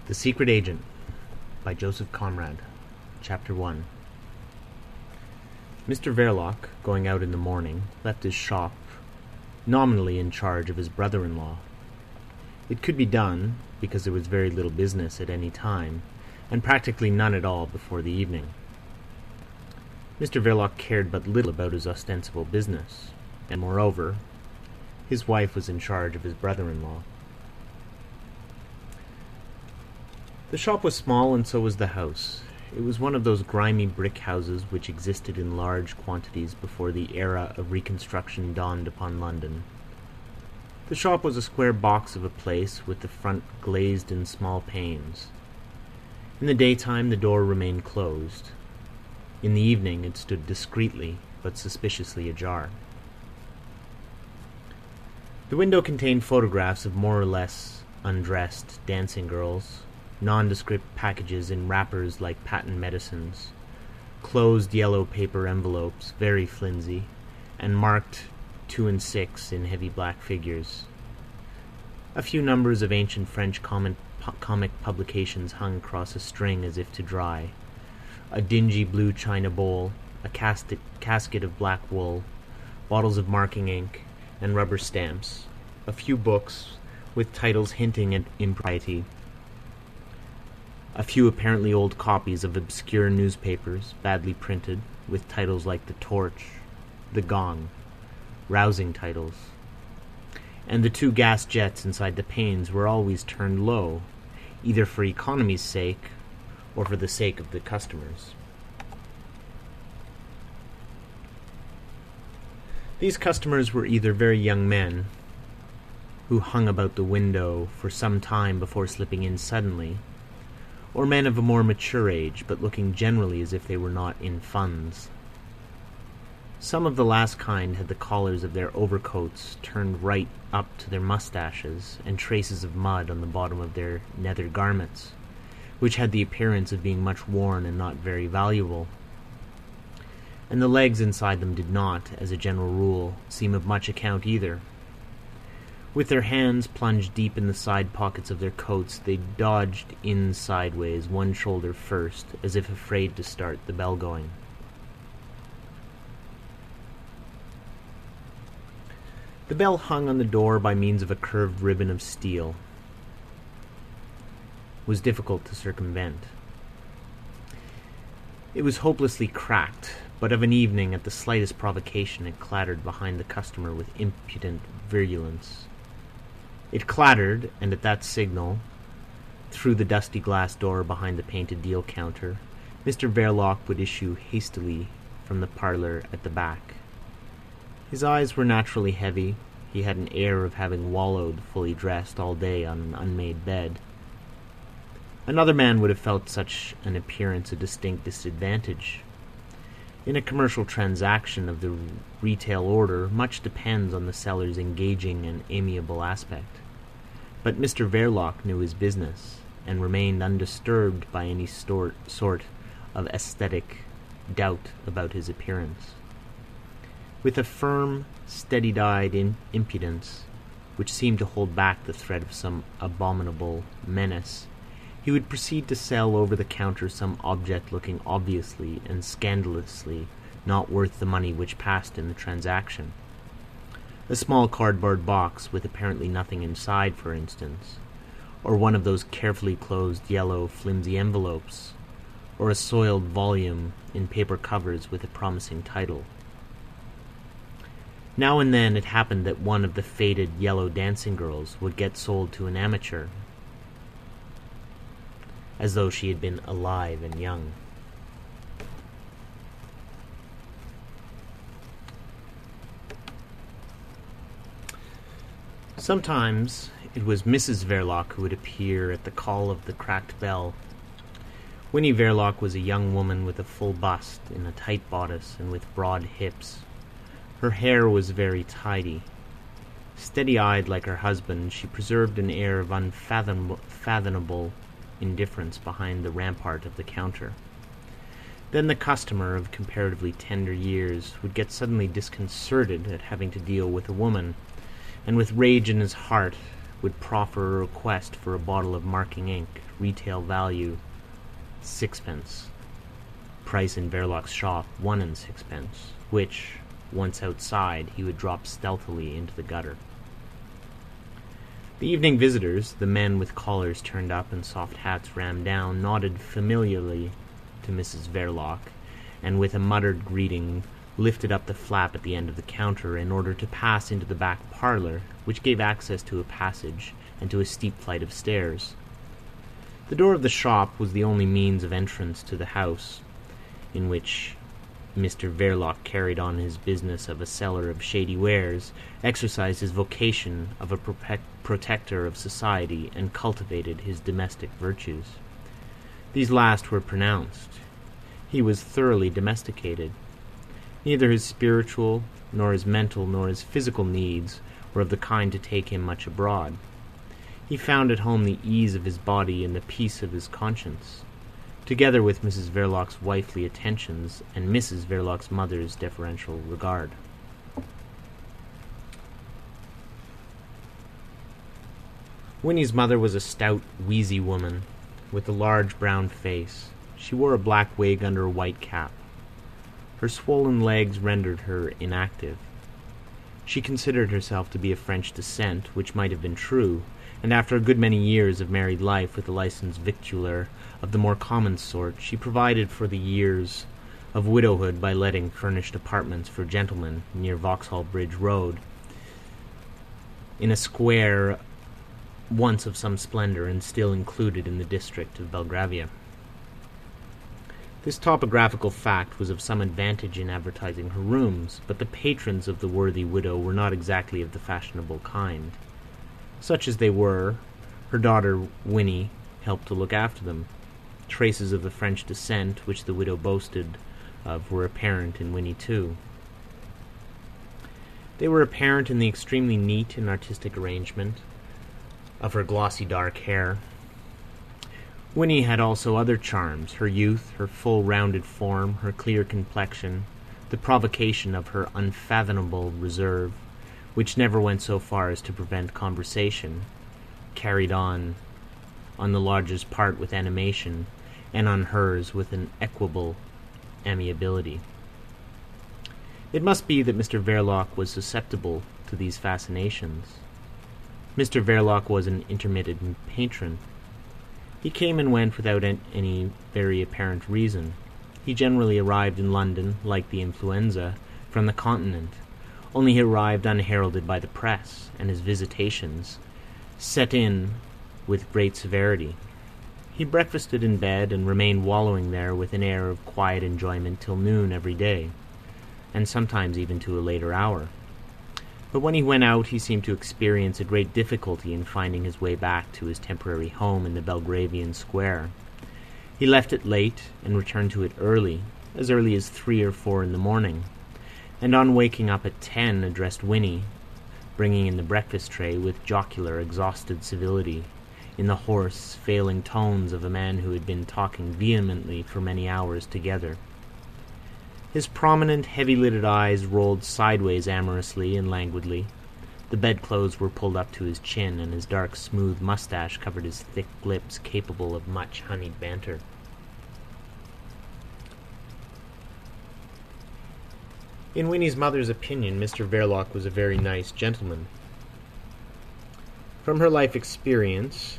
The Secret Agent by Joseph Conrad. Chapter 1. Mr. Verloc, going out in the morning, left his shop nominally in charge of his brother-in-law. It could be done, because there was very little business at any time, and practically none at all before the evening. Mr. Verloc cared but little about his ostensible business, and moreover, his wife was in charge of his brother-in-law. The shop was small, and so was the house. It was one of those grimy brick houses which existed in large quantities before the era of reconstruction dawned upon London. The shop was a square box of a place with the front glazed in small panes. In the daytime the door remained closed. In the evening it stood discreetly but suspiciously ajar. The window contained photographs of more or less undressed dancing girls, nondescript packages in wrappers like patent medicines, closed yellow paper envelopes, very flimsy, and marked 2 and 6 in heavy black figures. A few numbers of ancient French comic publications hung across a string as if to dry, a dingy blue china bowl, a casket of black wool, bottles of marking ink, and rubber stamps, a few books with titles hinting at impropriety, a few apparently old copies of obscure newspapers, badly printed, with titles like The Torch, The Gong, rousing titles. And the 2 gas jets inside the panes were always turned low, either for economy's sake or for the sake of the customers. These customers were either very young men, who hung about the window for some time before slipping in suddenly, or men of a more mature age, but looking generally as if they were not in funds. Some of the last kind had the collars of their overcoats turned right up to their moustaches, and traces of mud on the bottom of their nether garments, which had the appearance of being much worn and not very valuable. And the legs inside them did not, as a general rule, seem of much account either. With their hands plunged deep in the side pockets of their coats, they dodged in sideways, one shoulder first, as if afraid to start the bell going. The bell hung on the door by means of a curved ribbon of steel. It was difficult to circumvent. It was hopelessly cracked, but of an evening, at the slightest provocation, it clattered behind the customer with impudent virulence. It clattered, and at that signal, through the dusty glass door behind the painted deal counter, Mr. Verloc would issue hastily from the parlour at the back. His eyes were naturally heavy. He had an air of having wallowed, fully dressed, all day on an unmade bed. Another man would have felt such an appearance a distinct disadvantage. In a commercial transaction of the retail order, much depends on the seller's engaging and amiable aspect. But Mr. Verloc knew his business, and remained undisturbed by any sort of aesthetic doubt about his appearance. With a firm, steady-eyed impudence, which seemed to hold back the threat of some abominable menace, he would proceed to sell over the counter some object looking obviously and scandalously not worth the money which passed in the transaction. A small cardboard box with apparently nothing inside, for instance, or one of those carefully closed yellow flimsy envelopes, or a soiled volume in paper covers with a promising title. Now and then it happened that one of the faded yellow dancing girls would get sold to an amateur, as though she had been alive and young. Sometimes it was Mrs. Verloc who would appear at the call of the cracked bell. Winnie Verloc was a young woman with a full bust, in a tight bodice, and with broad hips. Her hair was very tidy. Steady-eyed like her husband, she preserved an air of unfathomable indifference behind the rampart of the counter. Then the customer of comparatively tender years would get suddenly disconcerted at having to deal with a woman, and with rage in his heart would proffer a request for a bottle of marking ink, retail value 6 pence, price in Verloc's shop 1 6 pence, which, once outside, he would drop stealthily into the gutter. The evening visitors, the men with collars turned up and soft hats rammed down, nodded familiarly to Mrs. Verloc, and with a muttered greeting lifted up the flap at the end of the counter in order to pass into the back parlour, which gave access to a passage and to a steep flight of stairs. The door of the shop was the only means of entrance to the house, in which Mr. Verloc carried on his business of a seller of shady wares, exercised his vocation of a protector of society, and cultivated his domestic virtues. These last were pronounced. He was thoroughly domesticated. Neither his spiritual, nor his mental, nor his physical needs were of the kind to take him much abroad. He found at home the ease of his body and the peace of his conscience, together with Mrs. Verloc's wifely attentions and Mrs. Verloc's mother's deferential regard. Winnie's mother was a stout, wheezy woman, with a large brown face. She wore a black wig under a white cap. Her swollen legs rendered her inactive. She considered herself to be of French descent, which might have been true, and after a good many years of married life with a licensed victualler of the more common sort, she provided for the years of widowhood by letting furnished apartments for gentlemen near Vauxhall Bridge Road, in a square once of some splendour and still included in the district of Belgravia. This topographical fact was of some advantage in advertising her rooms, but the patrons of the worthy widow were not exactly of the fashionable kind. Such as they were, her daughter Winnie helped to look after them. Traces of the French descent which the widow boasted of were apparent in Winnie too. They were apparent in the extremely neat and artistic arrangement of her glossy dark hair. Winnie had also other charms: her youth, her full rounded form, her clear complexion, the provocation of her unfathomable reserve, which never went so far as to prevent conversation, carried on the largest part with animation, and on hers with an equable amiability. It must be that Mr. Verloc was susceptible to these fascinations. Mr. Verloc was an intermittent patron. He came and went without any very apparent reason. He generally arrived in London, like the influenza, from the Continent, only he arrived unheralded by the press, and his visitations set in with great severity. He breakfasted in bed and remained wallowing there with an air of quiet enjoyment till noon every day, and sometimes even to a later hour. But when he went out, he seemed to experience a great difficulty in finding his way back to his temporary home in the Belgravian Square. He left it late and returned to it early as 3 or 4 in the morning, and on waking up at 10 addressed Winnie, bringing in the breakfast tray with jocular, exhausted civility, in the hoarse, failing tones of a man who had been talking vehemently for many hours together. His prominent, heavy-lidded eyes rolled sideways amorously and languidly. The bedclothes were pulled up to his chin, and his dark, smooth moustache covered his thick lips, capable of much honeyed banter. In Winnie's mother's opinion, Mr. Verloc was a very nice gentleman. From her life experience,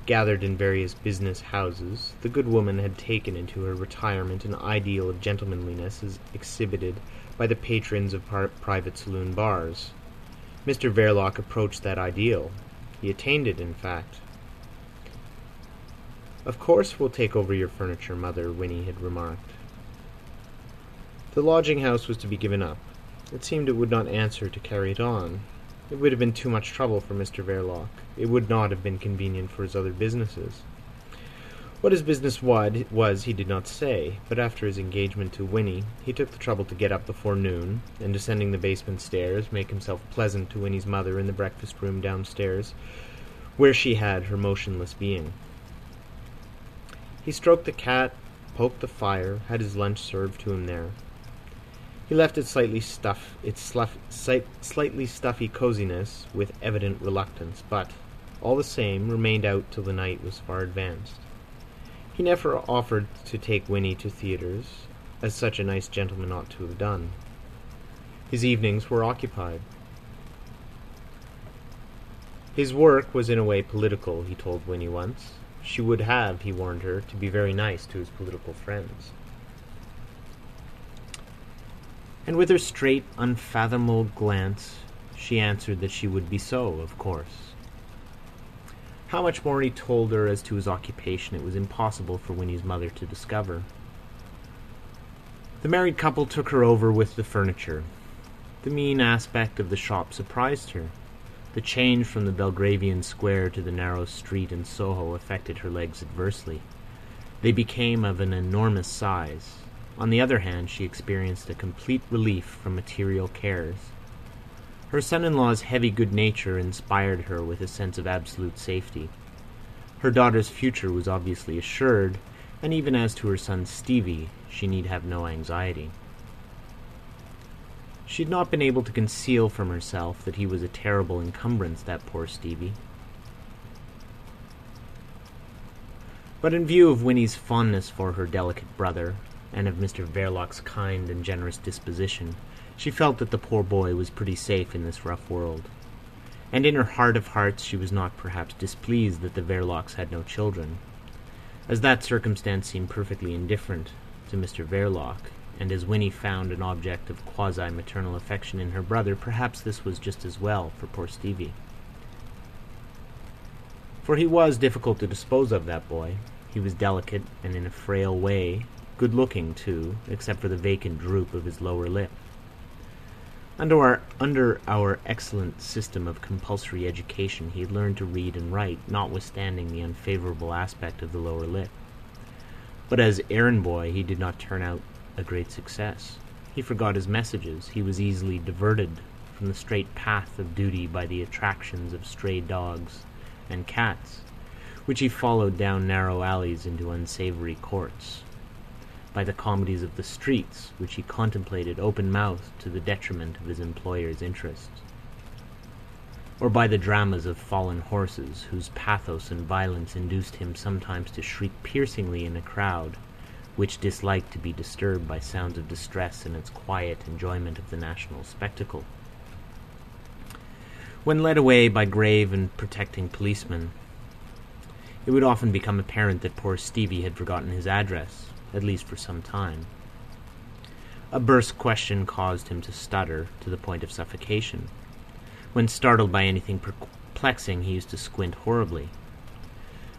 gathered in various business houses, the good woman had taken into her retirement an ideal of gentlemanliness as exhibited by the patrons of private saloon bars. Mr. Verloc approached that ideal. He attained it, in fact. "Of course we'll take over your furniture, Mother," Winnie had remarked. The lodging-house was to be given up. It seemed it would not answer to carry it on. It would have been too much trouble for Mr. Verloc. It would not have been convenient for his other businesses. What his business was he did not say, but after his engagement to Winnie, he took the trouble to get up before noon, and descending the basement stairs, make himself pleasant to Winnie's mother in the breakfast-room downstairs, where she had her motionless being. He stroked the cat, poked the fire, had his lunch served to him there. He left its slightly stuffy coziness with evident reluctance, but, all the same, remained out till the night was far advanced. He never offered to take Winnie to theatres, as such a nice gentleman ought to have done. His evenings were occupied. His work was in a way political, he told Winnie once. She would have, he warned her, to be very nice to his political friends. And with her straight, unfathomable glance, she answered that she would be so, of course. How much more he told her as to his occupation it was impossible for Winnie's mother to discover. The married couple took her over with the furniture. The mean aspect of the shop surprised her. The change from the Belgravian square to the narrow street in Soho affected her legs adversely. They became of an enormous size. On the other hand, she experienced a complete relief from material cares. Her son-in-law's heavy good nature inspired her with a sense of absolute safety. Her daughter's future was obviously assured, and even as to her son Stevie, she need have no anxiety. She had not been able to conceal from herself that he was a terrible encumbrance, that poor Stevie. But in view of Winnie's fondness for her delicate brother, and of Mr. Verloc's kind and generous disposition, she felt that the poor boy was pretty safe in this rough world. And in her heart of hearts she was not perhaps displeased that the Verlocs had no children. As that circumstance seemed perfectly indifferent to Mr. Verloc, and as Winnie found an object of quasi-maternal affection in her brother, perhaps this was just as well for poor Stevie. For he was difficult to dispose of, that boy. He was delicate, and in a frail way, good-looking, too, except for the vacant droop of his lower lip. Under our excellent system of compulsory education, he had learned to read and write, notwithstanding the unfavourable aspect of the lower lip. But as errand boy he did not turn out a great success. He forgot his messages. He was easily diverted from the straight path of duty by the attractions of stray dogs and cats, which he followed down narrow alleys into unsavoury courts, by the comedies of the streets, which he contemplated open-mouthed to the detriment of his employer's interests, or by the dramas of fallen horses, whose pathos and violence induced him sometimes to shriek piercingly in a crowd which disliked to be disturbed by sounds of distress in its quiet enjoyment of the national spectacle. When led away by grave and protecting policemen, it would often become apparent that poor Stevie had forgotten his address, at least for some time. A brusque question caused him to stutter to the point of suffocation. When startled by anything perplexing, he used to squint horribly.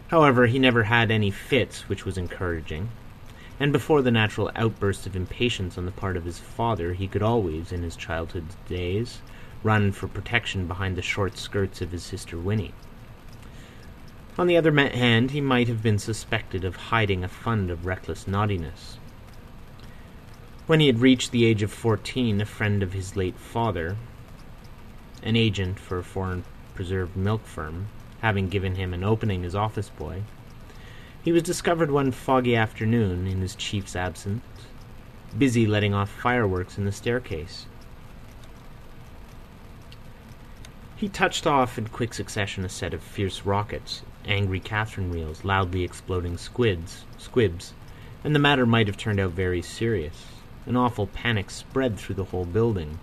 However, he never had any fits, which was encouraging, and before the natural outbursts of impatience on the part of his father, he could always, in his childhood days, run for protection behind the short skirts of his sister Winnie. On the other hand, he might have been suspected of hiding a fund of reckless naughtiness. When he had reached the age of 14, a friend of his late father, an agent for a foreign preserved milk firm, having given him an opening as office boy, he was discovered one foggy afternoon, in his chief's absence, busy letting off fireworks in the staircase. He touched off in quick succession a set of fierce rockets, angry Catherine wheels, loudly exploding squibs, and the matter might have turned out very serious. An awful panic spread through the whole building.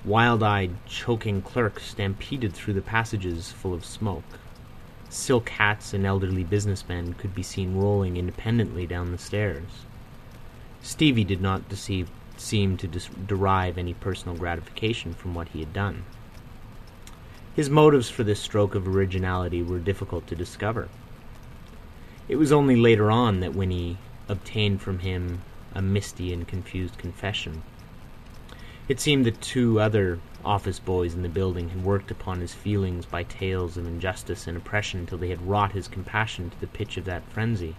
Wild-eyed, choking clerks stampeded through the passages full of smoke. Silk hats and elderly businessmen could be seen rolling independently down the stairs. Stevie did not seem to derive any personal gratification from what he had done. His motives for this stroke of originality were difficult to discover. It was only later on that Winnie obtained from him a misty and confused confession. It seemed that 2 other office boys in the building had worked upon his feelings by tales of injustice and oppression until they had wrought his compassion to the pitch of that frenzy.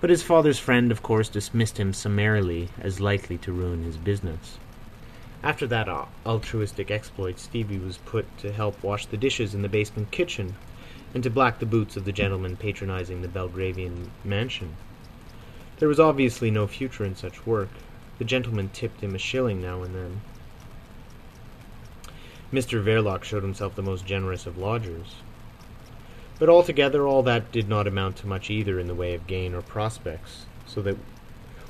But his father's friend, of course, dismissed him summarily as likely to ruin his business. After that altruistic exploit, Stevie was put to help wash the dishes in the basement kitchen and to black the boots of the gentlemen patronizing the Belgravian mansion. There was obviously no future in such work, The gentleman tipped him a shilling now and then. Mr. Verloc showed himself the most generous of lodgers. But altogether all that did not amount to much either in the way of gain or prospects, so that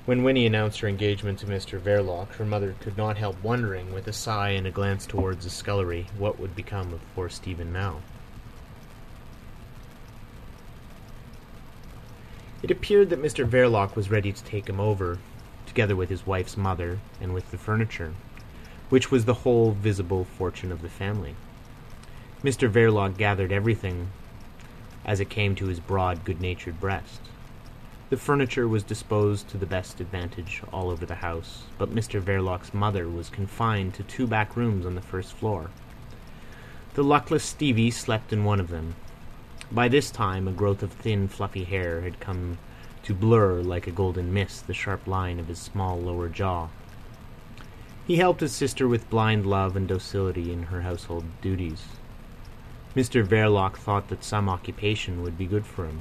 when Winnie announced her engagement to Mr. Verloc, her mother could not help wondering, with a sigh and a glance towards the scullery, what would become of poor Stephen now. It appeared that Mr. Verloc was ready to take him over, together with his wife's mother and with the furniture, which was the whole visible fortune of the family. Mr. Verloc gathered everything as it came to his broad, good-natured breast. The furniture was disposed to the best advantage all over the house, but Mr. Verloc's mother was confined to 2 back rooms on the first floor. The luckless Stevie slept in one of them. By this time a growth of thin, fluffy hair had come to blur like a golden mist the sharp line of his small lower jaw. He helped his sister with blind love and docility in her household duties. Mr. Verloc thought that some occupation would be good for him.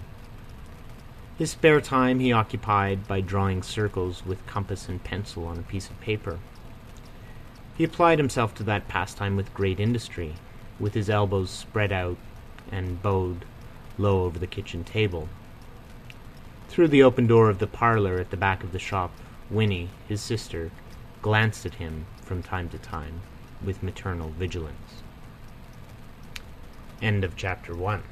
His spare time he occupied by drawing circles with compass and pencil on a piece of paper. He applied himself to that pastime with great industry, with his elbows spread out and bowed low over the kitchen table. Through the open door of the parlour at the back of the shop, Winnie, his sister, glanced at him from time to time with maternal vigilance. End of chapter 1.